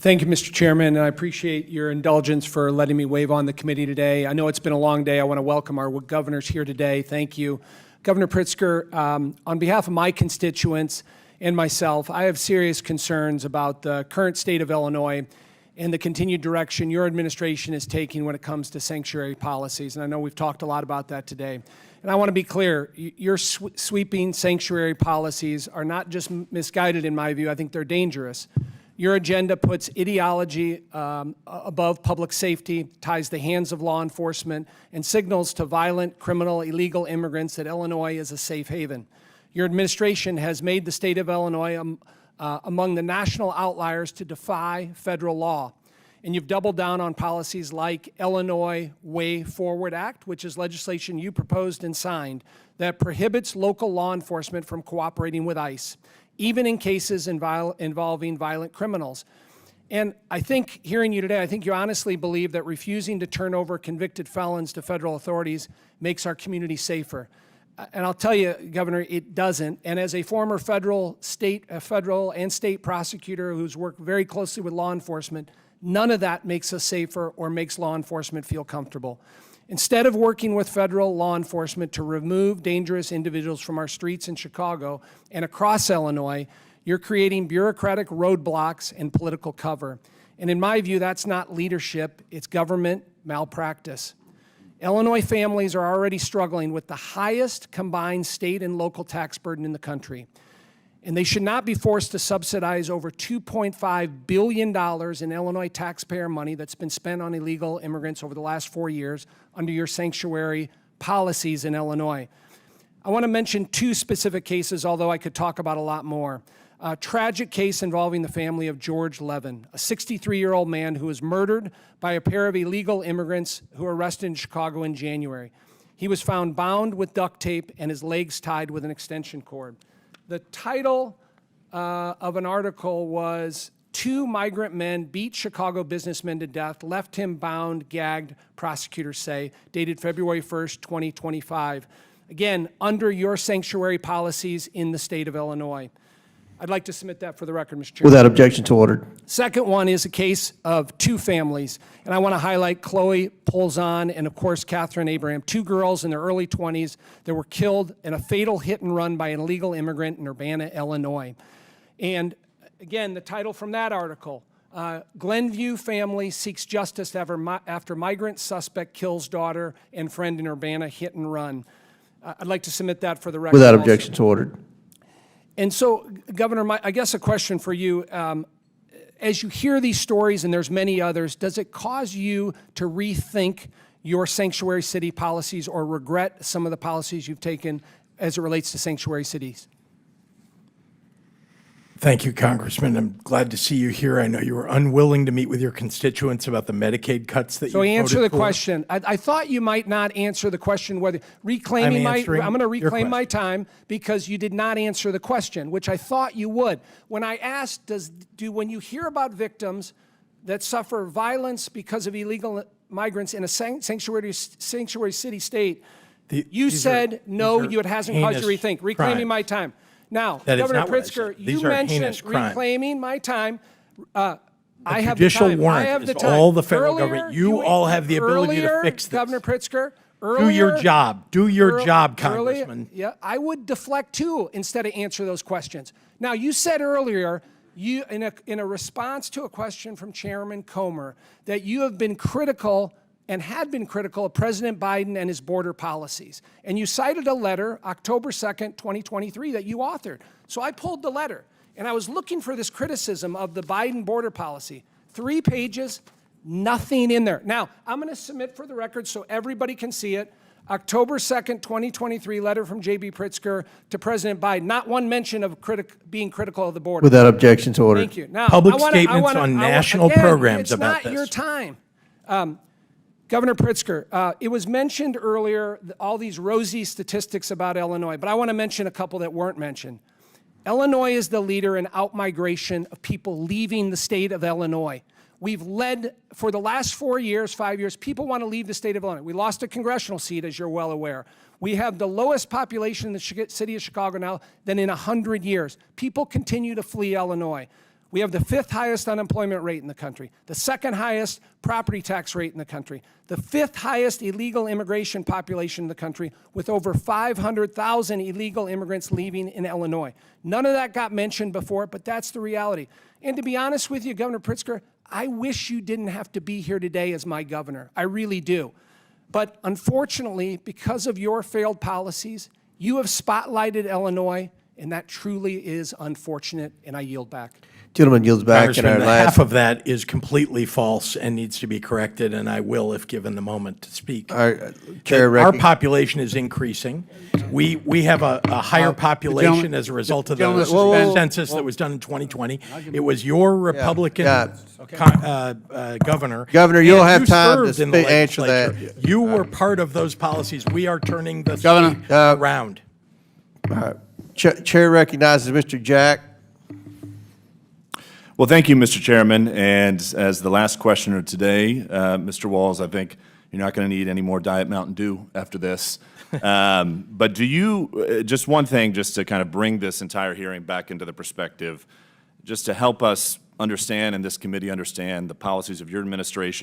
Thank you, Mr. Chairman, and I appreciate your indulgence for letting me wave on the committee today. I know it's been a long day. I want to welcome our governors here today. Thank you. Governor Pritzker, on behalf of my constituents and myself, I have serious concerns about the current state of Illinois and the continued direction your administration is taking when it comes to sanctuary policies. And I know we've talked a lot about that today. And I want to be clear, your sweeping sanctuary policies are not just misguided in my view, I think they're dangerous. Your agenda puts ideology above public safety, ties the hands of law enforcement, and signals to violent, criminal, illegal immigrants that Illinois is a safe haven. Your administration has made the state of Illinois among the national outliers to defy federal law. And you've doubled down on policies like Illinois Way Forward Act, which is legislation you proposed and signed that prohibits local law enforcement from cooperating with ICE, even in cases involving violent criminals. And I think, hearing you today, I think you honestly believe that refusing to turn over convicted felons to federal authorities makes our community safer. And I'll tell you, Governor, it doesn't. And as a former federal and state prosecutor who's worked very closely with law enforcement, none of that makes us safer or makes law enforcement feel comfortable. Instead of working with federal law enforcement to remove dangerous individuals from our streets in Chicago and across Illinois, you're creating bureaucratic roadblocks and political cover. And in my view, that's not leadership, it's government malpractice. Illinois families are already struggling with the highest combined state and local tax burden in the country. And they should not be forced to subsidize over $2.5 billion in Illinois taxpayer money that's been spent on illegal immigrants over the last 4 years under your sanctuary policies in Illinois. I want to mention two specific cases, although I could talk about a lot more. A tragic case involving the family of George Levin, a 63-year-old man who was murdered by a pair of illegal immigrants who were arrested in Chicago in January. He was found bound with duct tape and his legs tied with an extension cord. The title of an article was, "Two Migrant Men Beat Chicago Businessmen to Death, Left Him Bound, Gagged," prosecutors say, dated February 1st, 2025. Again, under your sanctuary policies in the state of Illinois. I'd like to submit that for the record, Mr. Chairman. Without objection, to ordered. Second one is a case of two families, and I want to highlight Chloe Polzon and, of course, Catherine Abraham, two girls in their early 20s that were killed in a fatal hit and run by an illegal immigrant in Urbana, Illinois. And again, the title from that article, Glenview Family Seeks Justice After Migrant Suspect Kills Daughter and Friend in Urbana Hit and Run. I'd like to submit that for the record. Without objection, to ordered. And so, Governor, I guess a question for you, as you hear these stories, and there's many others, does it cause you to rethink your sanctuary city policies or regret some of the policies you've taken as it relates to sanctuary cities? Thank you, Congressman. I'm glad to see you here. I know you were unwilling to meet with your constituents about the Medicaid cuts that you voted for. So answer the question. I thought you might not answer the question whether reclaiming I'm going to reclaim my time because you did not answer the question, which I thought you would. When I asked, when you hear about victims that suffer violence because of illegal migrants in a sanctuary city state, you said no, it hasn't caused you to rethink. Reclaiming my time. Now, Governor Pritzker, you mentioned reclaiming my time. I have the time. Judicial warrant is all the federal government. You all have the ability to fix this. Governor Pritzker, do your job. Do your job, Congressman. Yeah, I would deflect too instead of answer those questions. Now, you said earlier, in a response to a question from Chairman Comer, that you have been critical and had been critical of President Biden and his border policies. And you cited a letter, October 2nd, 2023, that you authored. So I pulled the letter, and I was looking for this criticism of the Biden border policy. 3 pages, nothing in there. Now, I'm going to submit for the record so everybody can see it. October 2nd, 2023, letter from J.B. Pritzker to President Biden. Not one mention of being critical of the border. Without objection, to order. Thank you. Now, Public statements on national programs about this. It's not your time. Governor Pritzker, it was mentioned earlier, all these rosy statistics about Illinois, but I want to mention a couple that weren't mentioned. Illinois is the leader in outmigration of people leaving the state of Illinois. We've led, for the last 4 years, 5 years, people want to leave the state of Illinois. We lost a congressional seat, as you're well aware. We have the lowest population in the city of Chicago now than in 100 years. People continue to flee Illinois. We have the 5th highest unemployment rate in the country, the 2nd highest property tax rate in the country, the 5th highest illegal immigration population in the country, with over 500,000 illegal immigrants leaving in Illinois. None of that got mentioned before, but that's the reality. And to be honest with you, Governor Pritzker, I wish you didn't have to be here today as my governor. I really do. But unfortunately, because of your failed policies, you have spotlighted Illinois, and that truly is unfortunate, and I yield back. Gentleman yields back in Congressman, our last. half of that is completely false and needs to be corrected, and I will if given the moment to speak. Our chair Our rec- population is increasing. We have a higher population as a result of the gentleman, whoa, whoa, whoa. census that was done in 2020. It was your Republican yeah. governor. Governor, you'll and have you time to served in the answer that. legislature. You were part of those policies. We are turning the Governor. state around. Chair recognizes Mr. Jack. Well, thank you, Mr. Chairman. And as the last questioner today, Mr. Walls, I think you're not going to need any more Diet Mountain Dew after this. But do you, just one thing, just to kind of bring this entire hearing back into the perspective, just to help us understand and this committee understand the policies of your administration